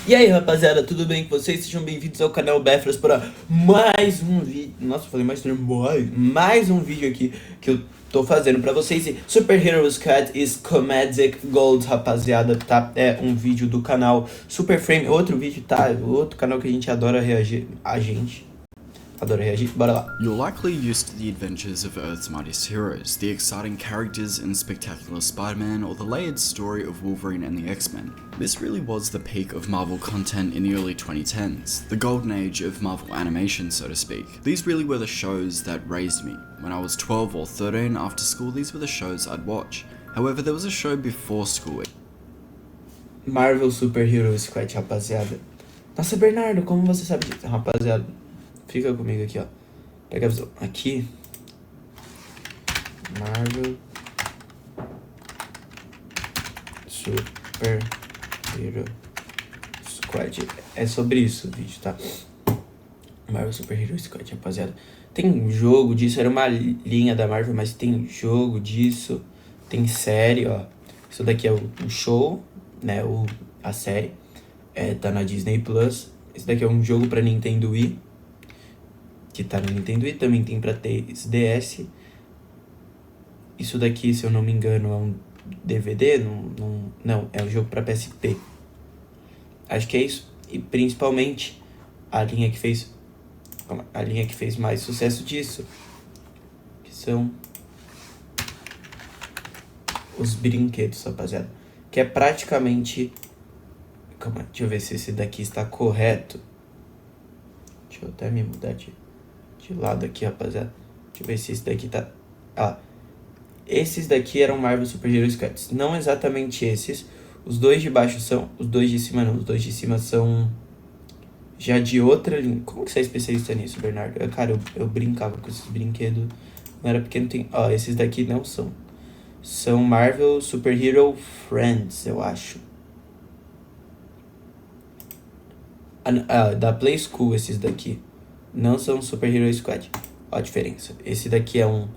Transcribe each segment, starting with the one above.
E aí, rapaziada, tudo bem com vocês? Sejam bem-vindos ao canal Befras para mais um vídeo. Nossa, eu falei mais um vídeo aqui que eu tô fazendo pra vocês. E Super Heroes Cat is Comedic Gold, rapaziada, tá? É um vídeo do canal Super Frame, outro vídeo, tá? Outro canal que a gente adora reagir. Adora reagir, bora lá. You're likely used to the adventures of Earth's mightiest heroes, the exciting characters in spectacular Spider-Man, or the layered story of Wolverine and the X-Men. This really was the peak of Marvel content in the early 2010s, the golden age of Marvel animation, so to speak. These really were the shows that raised me. When I was 12 or 13 after school, these were the shows I'd watch. However, there was a show before school. Marvel Super Hero Squad, rapaziada. Nossa, Bernardo, como você sabe disso? Rapaziada, fica comigo aqui, ó. Pega a visão. Aqui. Marvel Super Hero Squad. É sobre isso o vídeo, tá? Marvel Super Hero Squad, rapaziada. Tem um jogo disso, era uma linha da Marvel, mas tem jogo disso. Tem série, ó. Isso daqui é o show, né? A série. Tá na Disney Plus. Esse daqui é um jogo pra Nintendo Wii, que tá no Nintendo Wii, também tem pra DS. Isso daqui, se eu não me engano, é um DVD, não, é um jogo pra PSP. Acho que é isso. E principalmente a linha que fez mais sucesso disso, que são os brinquedos, rapaziada. Que é praticamente... Calma, deixa eu ver se esse daqui está correto. Deixa eu até me mudar de lado aqui, rapaziada. Deixa eu ver se esse daqui tá... Esses daqui eram Marvel Super Hero Squads. Não exatamente esses. Os dois de baixo são... Os dois de cima não. Os dois de cima são já de outra linha. Como que você é especialista nisso, Bernardo? Cara, eu brincava com esses brinquedos. Não era porque não tem... Ó, esses daqui não são. São Marvel Super Hero Friends, eu acho. Da Play School, esses daqui. Não são Super Hero Squad. Ó a diferença. Esse daqui é um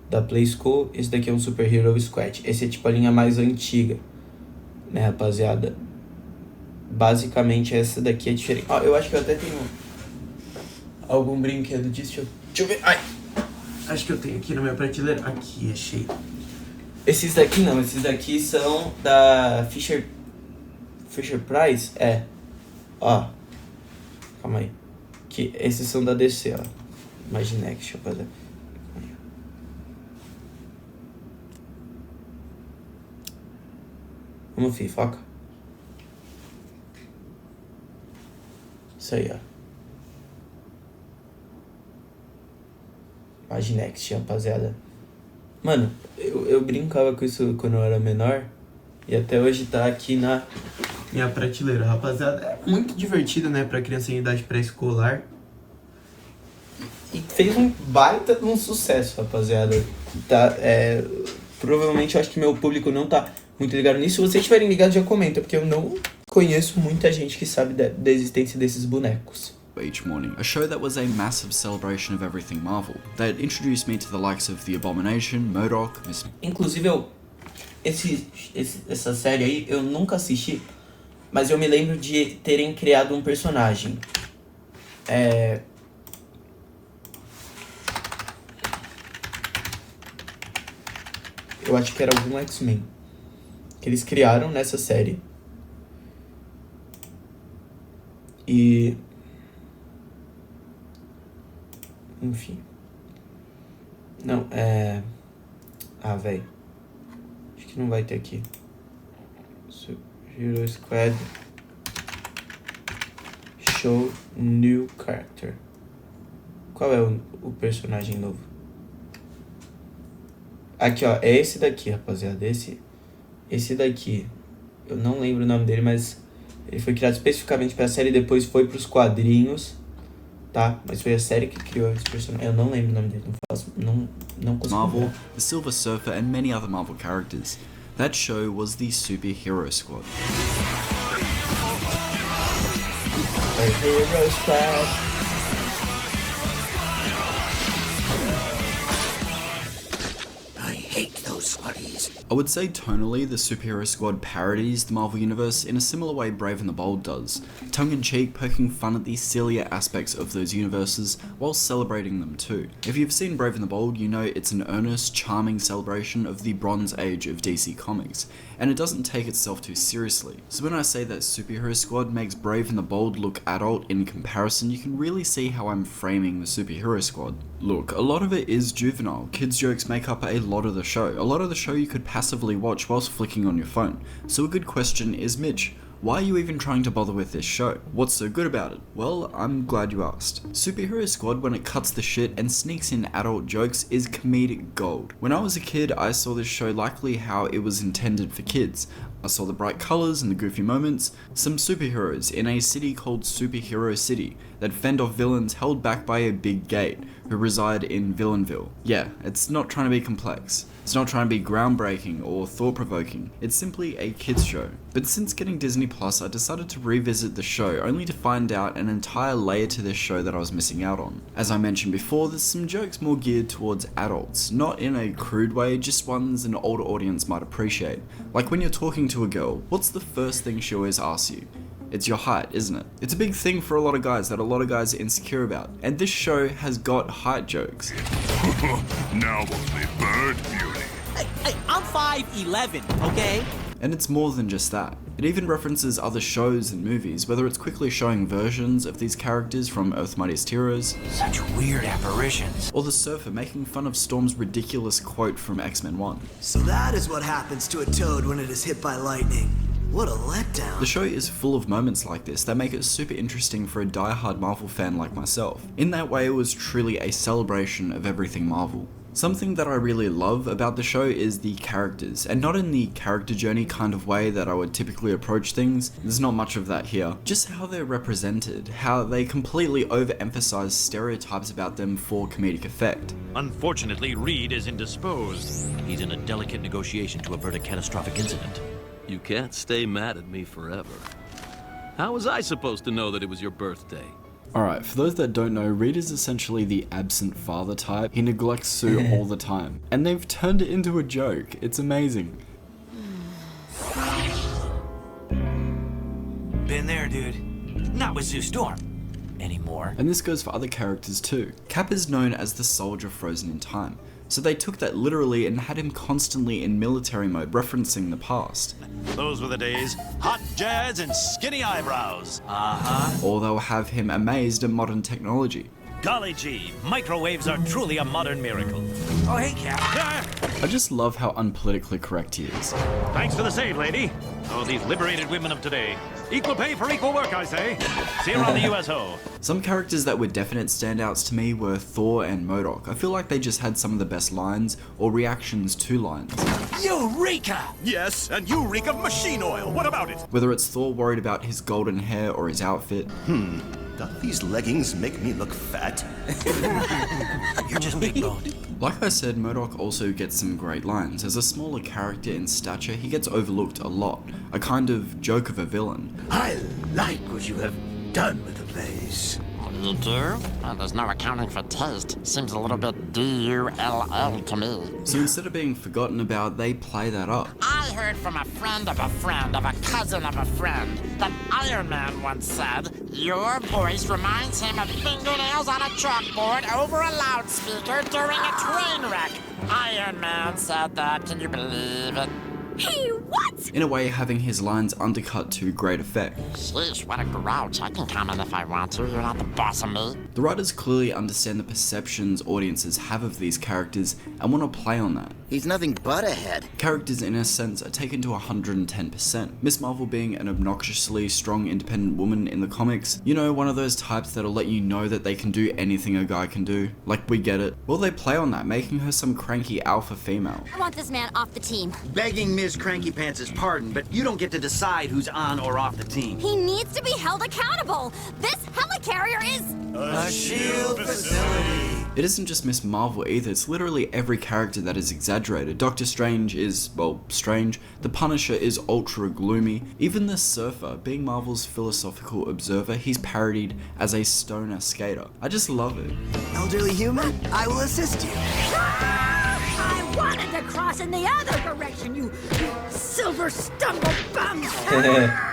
da Play School, esse daqui é um Super Hero Squad. Esse é tipo a linha mais antiga, né, rapaziada? Basicamente essa daqui é diferente. Ó, eu acho que eu até tenho algum brinquedo disso. Deixa eu ver. Ai! Acho que eu tenho aqui na minha prateleira. Aqui, achei. Esses daqui não, esses daqui são da Fisher Price? Ó. Calma aí. Que esses são da DC, ó. Imaginext, rapaziada. Vamos, filho, foca. Isso aí, ó. Imaginext, rapaziada. Mano, eu brincava com isso quando eu era menor. E até hoje tá aqui na minha prateleira, rapaziada. É muito divertido, né, pra criança em idade pré-escolar. E fez um baita de um sucesso, rapaziada. Tá, provavelmente eu acho que meu público não tá muito ligado nisso. Se vocês estiverem ligados, já comenta, porque eu não conheço muita gente que sabe da existência desses bonecos. Each morning, a show that was a massive celebration of everything Marvel, that introduced me to the likes of the Abomination, MODOK, Inclusive, essa série aí eu nunca assisti, mas eu me lembro de terem criado um personagem. Eu acho que era algum X-Men que eles criaram nessa série. E... enfim. Não, velho. Acho que não vai ter aqui. Super Hero Squad Show New Character. Qual é o personagem novo? Aqui, ó. É esse daqui, rapaziada. Esse daqui. Eu não lembro o nome dele, mas ele foi criado especificamente pra série e depois foi pros quadrinhos. Tá? Mas foi a série que criou esse personagem. Eu não lembro o nome dele. Não consigo Marvel, lembrar. the Silver Surfer, and many other Marvel characters. That show was the Super Hero Squad. Hero Squad. I hate those squaddies. I would say tonally, the Superhero Squad parodies the Marvel Universe in a similar way Brave and the Bold does, tongue-in-cheek poking fun at the sillier aspects of those universes while celebrating them too. If you've seen Brave and the Bold, you know it's an earnest, charming celebration of the Bronze Age of DC Comics, and it doesn't take itself too seriously. So when I say that Superhero Squad makes Brave and the Bold look adult in comparison, you can really see how I'm framing the Superhero Squad. Look, a lot of it is juvenile. Kids' jokes make up a lot of the show. A lot of the show you could passively watch whilst flicking on your phone. So a good question is, Mitch, why are you even trying to bother with this show? What's so good about it? Well, I'm glad you asked. Superhero Squad, when it cuts the shit and sneaks in adult jokes, is comedic gold. When I was a kid, I saw this show likely how it was intended for kids. I saw the bright colours and the goofy moments, some superheroes in a city called Superhero City that fend off villains held back by a big gate who reside in Villainville. Yeah, it's not trying to be complex. It's not trying to be groundbreaking or thought-provoking. It's simply a kids show. But since getting Disney Plus, I decided to revisit the show only to find out an entire layer to this show that I was missing out on. As I mentioned before, there's some jokes more geared towards adults, not in a crude way, just ones an older audience might appreciate. Like when you're talking to a girl, what's the first thing she always asks you? It's your height, isn't it? It's a big thing for a lot of guys that a lot of guys are insecure about. And this show has got height jokes. Now only bird beauty. Hey, I'm 5'11", okay? And it's more than just that. It even references other shows and movies, whether it's quickly showing versions of these characters from Earth's Mightiest Heroes, Such weird apparitions. or the Surfer making fun of Storm's ridiculous quote from X-Men 1. So that is what happens to a toad when it is hit by lightning. What a letdown. The show is full of moments like this that make it super interesting for a die-hard Marvel fan like myself. In that way, it was truly a celebration of everything Marvel. Something that I really love about the show is the characters, and not in the character journey kind of way that I would typically approach things. There's not much of that here. Just how they're represented, how they completely overemphasize stereotypes about them for comedic effect. Unfortunately, Reed is indisposed. He's in a delicate negotiation to avert a catastrophic incident. You can't stay mad at me forever. How was I supposed to know that it was your birthday? Alright, for those that don't know, Reed is essentially the absent father type. He neglects Sue all the time. And they've turned it into a joke. It's amazing. Been there, dude. Not with Sue Storm. Anymore. And this goes for other characters too. Cap is known as the soldier frozen in time. So they took that literally and had him constantly in military mode, referencing the past. Those were the days. Hot jazz and skinny eyebrows. Or they'll have him amazed at modern technology. Golly gee, microwaves are truly a modern miracle. Oh, hey, Cap. Ah, I just love how unpolitically correct he is. thanks for the save, lady. Oh, these liberated women of today. Equal pay for equal work, I say. See you around the USO. Some characters that were definite standouts to me were Thor and MODOK. I feel like they just had some of the best lines or reactions to lines. Eureka! Yes, and you reek of machine oil. What about it? Whether it's Thor worried about his golden hair or his outfit, Do these leggings make me look fat? You're just big boned. like I said, MODOK also gets some great lines. As a smaller character in stature, he gets overlooked a lot, a kind of joke of a villain. I like what you have done with the place. You do? Well, there's no accounting for taste. Seems a little bit D-U-L-L to me. So instead of being forgotten about, they play that up. I heard from a friend of a friend of a cousin of a friend that Iron Man once said, your voice reminds him of fingernails on a chalkboard over a loudspeaker during a train wreck. Iron Man said that. Can you believe it? Hey, what? In a way, having his lines undercut to great effect. Sheesh, what a grouch. I can comment if I want to. You're not the boss of me. The writers clearly understand the perceptions audiences have of these characters and want to play on that. He's nothing but a head. Characters, in a sense, are taken to 110%. Miss Marvel being an obnoxiously strong, independent woman in the comics, you know, one of those types that'll let you know that they can do anything a guy can do. Like, we get it. Well, they play on that, making her some cranky alpha female. I want this man off the team. Begging Ms. Cranky Pants' pardon, but you don't get to decide who's on or off the team. He needs to be held accountable. This helicarrier is... A shield facility. It isn't just Miss Marvel either, it's literally every character that is exaggerated exaggerated. Doctor Strange is, well, strange. The Punisher is ultra gloomy. Even the Surfer, being Marvel's philosophical observer, he's parodied as a stoner skater. I just love it. Elderly human, I will assist you. I wanted to cross in the other direction, you silver stumble bum!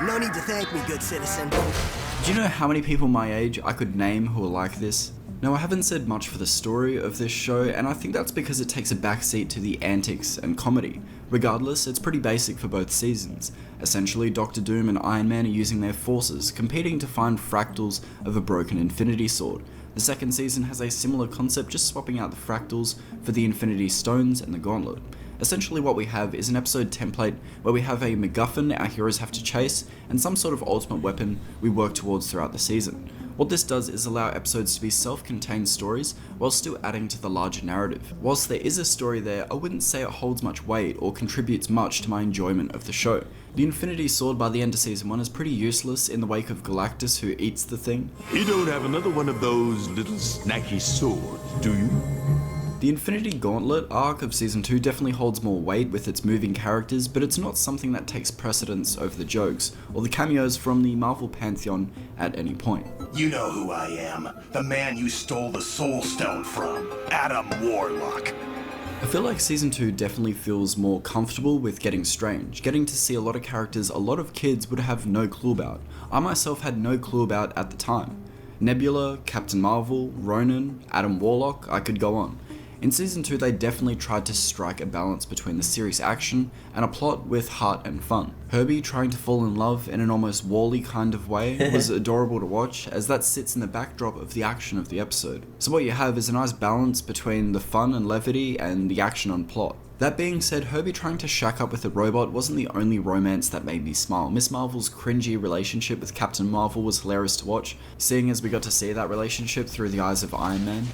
No need to thank me, good citizen. Do you know how many people my age I could name who are like this? Now, I haven't said much for the story of this show, and I think that's because it takes a backseat to the antics and comedy. Regardless, it's pretty basic for both seasons. Essentially, Doctor Doom and Iron Man are using their forces, competing to find fractals of a broken Infinity Sword. The second season has a similar concept, just swapping out the fractals for the Infinity Stones and the Gauntlet. Essentially what we have is an episode template where we have a MacGuffin our heroes have to chase, and some sort of ultimate weapon we work towards throughout the season. What this does is allow episodes to be self-contained stories while still adding to the larger narrative. Whilst there is a story there, I wouldn't say it holds much weight or contributes much to my enjoyment of the show. The Infinity Sword by the end of season 1 is pretty useless in the wake of Galactus, who eats the thing. You don't have another one of those little snacky swords, do you? The Infinity Gauntlet arc of Season 2 definitely holds more weight with its moving characters, but it's not something that takes precedence over the jokes, or the cameos from the Marvel Pantheon at any point. You know who I am. The man you stole the Soul Stone from. Adam Warlock. I feel like Season 2 definitely feels more comfortable with getting strange, getting to see a lot of characters a lot of kids would have no clue about. I myself had no clue about at the time. Nebula, Captain Marvel, Ronan, Adam Warlock, I could go on. In Season 2 they definitely tried to strike a balance between the serious action and a plot with heart and fun. Herbie trying to fall in love in an almost Wall-E kind of way was adorable to watch, as that sits in the backdrop of the action of the episode. So what you have is a nice balance between the fun and levity and the action and plot. That being said, Herbie trying to shack up with a robot wasn't the only romance that made me smile. Miss Marvel's cringy relationship with Captain Marvel was hilarious to watch, seeing as we got to see that relationship through the eyes of Iron Man.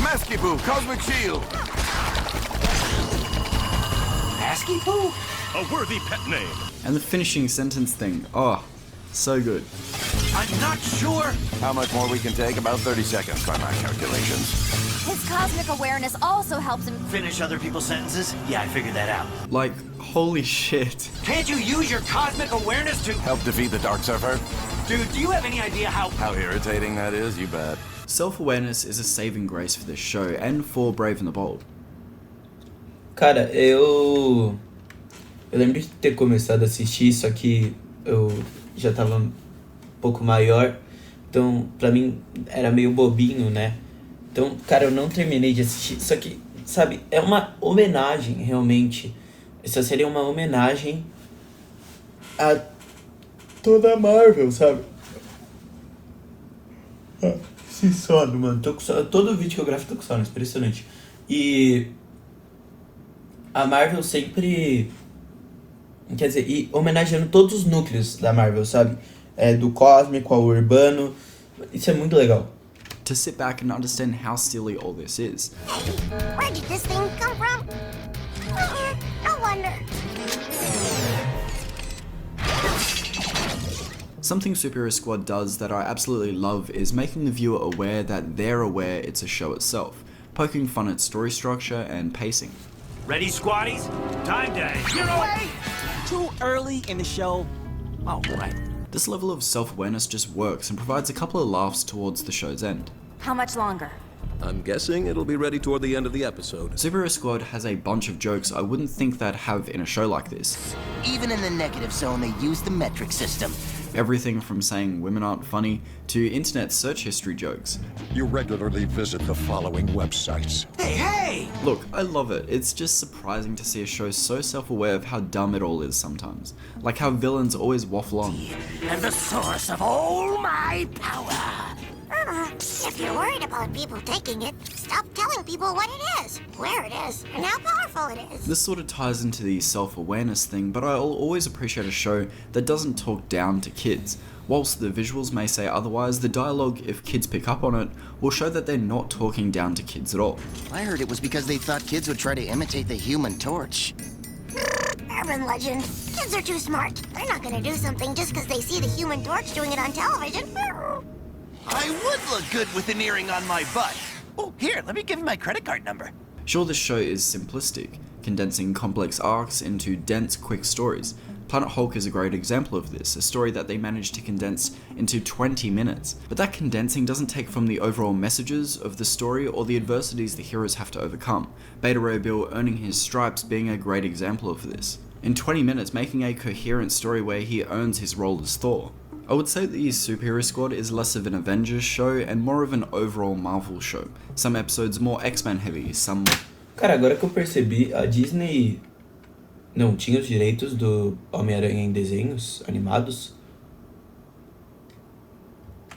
Maskipoo, Cosmic Shield! Maskipoo? A worthy pet name. And the finishing sentence thing, oh, so good. I'm not sure. How much more we can take? About 30 seconds by my calculations. His cosmic awareness also helps him Finish other people's sentences? Yeah, I figured that out. Like, holy shit. Can't you use your cosmic awareness to... Help defeat the Dark Surfer? Dude, do you have any idea how... How irritating that is, you bet. Self-awareness is a saving grace for this show, and for Brave and the Bold. Cara, eu lembro de ter começado a assistir, só que eu já tava um pouco maior, então pra mim era meio bobinho, né? Então, cara, eu não terminei de assistir, só que, sabe, é uma homenagem, realmente. Essa série é uma homenagem a toda a Marvel, sabe? Se sono, mano. Tô com sono. Todo vídeo que eu gravo tô com sono, impressionante. E a Marvel sempre... Quer dizer, e homenageando todos os núcleos da Marvel, sabe? Do cósmico ao urbano. Isso é muito legal. To sit back and understand how silly all this is. Where did this thing come from? I wonder. Something Superhero Squad does that I absolutely love is making the viewer aware that they're aware it's a show itself, poking fun at story structure and pacing. Ready, squaddies? Time day. You're away! Too early in the show? Oh, right. This level of self-awareness just works and provides a couple of laughs towards the show's end. How much longer? I'm guessing it'll be ready toward the end of the episode. Superhero Squad has a bunch of jokes I wouldn't think they'd have in a show like this. Even in the negative zone, they use the metric system. Everything from saying women aren't funny to internet search history jokes. You regularly visit the following websites. Hey! Look, I love it. It's just surprising to see a show so self-aware of how dumb it all is sometimes. Like how villains always waffle on. And the source of all my power. If you're worried about people taking it, stop telling people what it is, where it is, and how powerful it is. This sort of ties into the self-awareness thing, but I'll always appreciate a show that doesn't talk down to kids. Whilst the visuals may say otherwise, the dialogue, if kids pick up on it, will show that they're not talking down to kids at all. I heard it was because they thought kids would try to imitate the Human Torch. Urban legend. Kids are too smart. They're not gonna do something just because they see the Human Torch doing it on television. I would look good with an earring on my butt. Oh, here, let me give you my credit card number. Sure, this show is simplistic. condensing complex arcs into dense, quick stories. Planet Hulk is a great example of this, a story that they managed to condense into 20 minutes. But that condensing doesn't take from the overall messages of the story or the adversities the heroes have to overcome, Beta Ray Bill earning his stripes being a great example of this. In 20 minutes, making a coherent story where he earns his role as Thor. I would say the Superhero Squad is less of an Avengers show and more of an overall Marvel show. Some episodes more X-Men heavy, some more... Cara, agora que eu percebi, a Disney não tinha os direitos do Homem-Aranha em desenhos animados.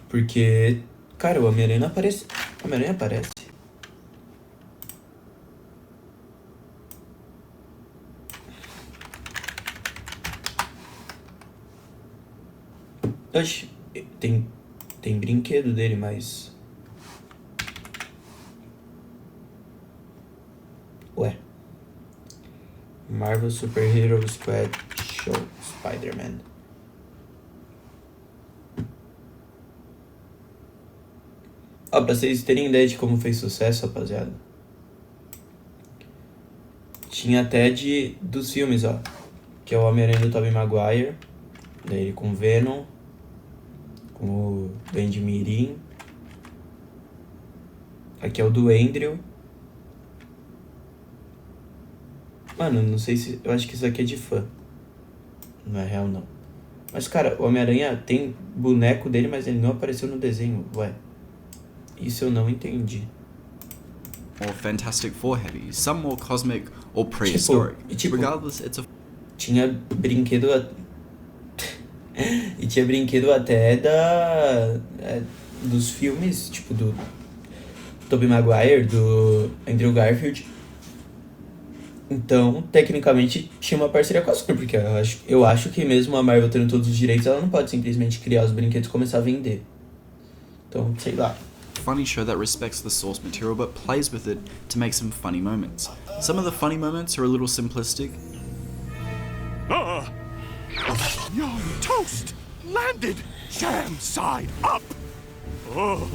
Porque, cara, o Homem-Aranha não aparece. O Homem-Aranha aparece. Oxi, tem brinquedo dele, mas... Ué. Marvel Superhero Squad Show Spider-Man. Ó, pra vocês terem ideia de como fez sucesso, rapaziada. Tinha até dos filmes, ó. Que é o Homem-Aranha do Tobey Maguire. Daí ele com Venom. Com o Ben de Mirim. Aqui é o do Andrew. Mano, não sei se... Eu acho que isso aqui é de fã. Não é real, não. Mas, cara, o Homem-Aranha tem boneco dele, mas ele não apareceu no desenho. Ué. Isso eu não entendi. More Fantastic Four heavy, some more cosmic or prehistoric. Tipo, regardless, it's a... Tinha brinquedo... E tinha brinquedo até dos filmes, tipo, do Tobey Maguire, do Andrew Garfield. Então, tecnicamente, tinha uma parceria com a Sony, porque eu acho que mesmo a Marvel tendo todos os direitos, ela não pode simplesmente criar os brinquedos e começar a vender. Então, sei lá. Funny show that respects the source material but plays with it to make some funny moments. Some of the funny moments are a little simplistic. Young toast landed jam side up. Oh,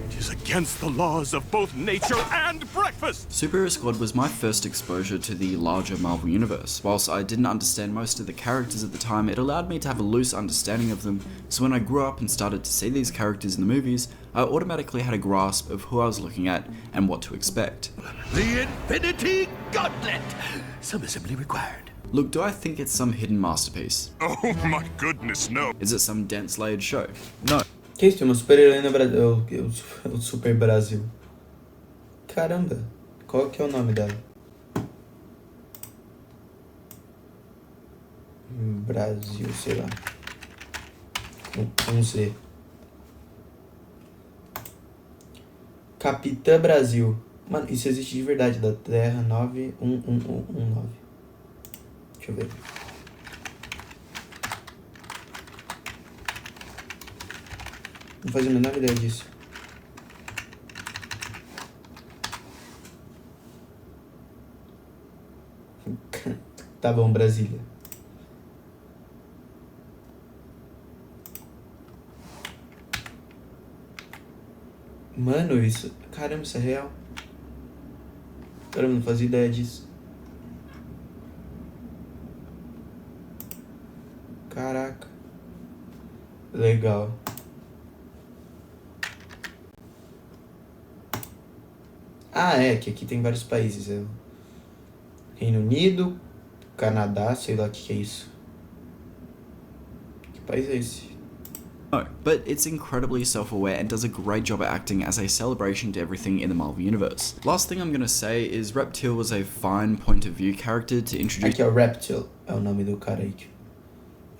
it is against the laws of both nature and breakfast. Superhero Squad was my first exposure to the larger Marvel universe. Whilst I didn't understand most of the characters at the time, it allowed me to have a loose understanding of them, so when I grew up and started to see these characters in the movies, I automatically had a grasp of who I was looking at and what to expect. The Infinity Gauntlet! Some assembly required. Look, do I think it's some hidden masterpiece? Oh my goodness, no. Is it some dense layered show? No. Que isso? Tem uma super-heroína Brasil. O Super Brasil. Caramba. Qual que é o nome dela? Brasil, sei lá. Com Z. Capitã Brasil. Mano, isso existe de verdade. Da Terra 91119. Deixa eu ver. Não fazia a menor ideia disso. Tá bom, Brasília. Mano, isso... Caramba, isso é real. Caramba, não fazia ideia disso. Caraca. Legal. Ah, é, que aqui tem vários países. É Reino Unido, Canadá, sei lá o que é isso. Que país é esse? No, but it's incredibly self-aware and does a great job at acting as a celebration to everything in the Marvel Universe. Last thing I'm gonna say is Reptile was a fine point of view character to introduce... Aqui é o Reptile, é o nome do cara aí.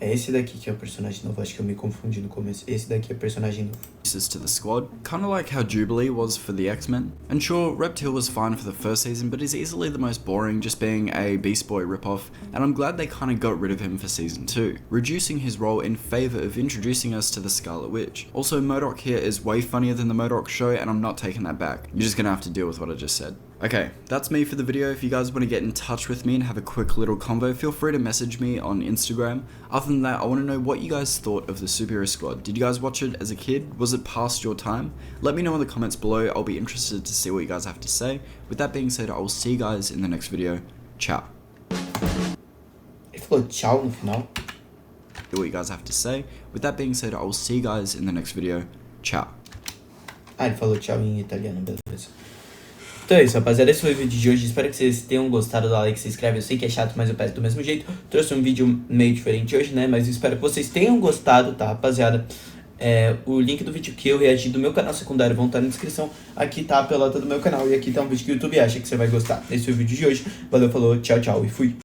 É esse daqui que é o personagem novo, acho que eu me confundi no começo. Esse daqui é o personagem novo. To the squad, kinda like how Jubilee was for the X-Men. And sure, Reptile was fine for the first season, but is easily the most boring, just being a Beast Boy ripoff, and I'm glad they kinda got rid of him for season 2, reducing his role in favour of introducing us to the Scarlet Witch. Also, MODOK here is way funnier than the MODOK show, and I'm not taking that back. You're just gonna have to deal with what I just said. Okay, that's me for the video. If you guys want to get in touch with me and have a quick little convo, feel free to message me on Instagram. Other than that, I want to know what you guys thought of the Superhero Squad. Did you guys watch it as a kid? Was it past your time? Let me know in the comments below. I'll be interested to see what you guys have to say. With that being said, I will see you guys in the next video. ciao. Ele falou tchau no final? What you guys have to say. With that being said, I will see you guys in the next video. Ciao. Ah, ele falou tchau em italiano, beleza. Então é isso, rapaziada, esse foi o vídeo de hoje, espero que vocês tenham gostado, dá like, se inscreve, eu sei que é chato, mas eu peço do mesmo jeito. Trouxe um vídeo meio diferente hoje, né, mas eu espero que vocês tenham gostado, tá, rapaziada. O link do vídeo que eu reagi do meu canal secundário vão estar na descrição, aqui tá a pelota do meu canal, e aqui tá um vídeo que o YouTube acha que você vai gostar. Esse foi o vídeo de hoje, valeu, falou, tchau, tchau e fui.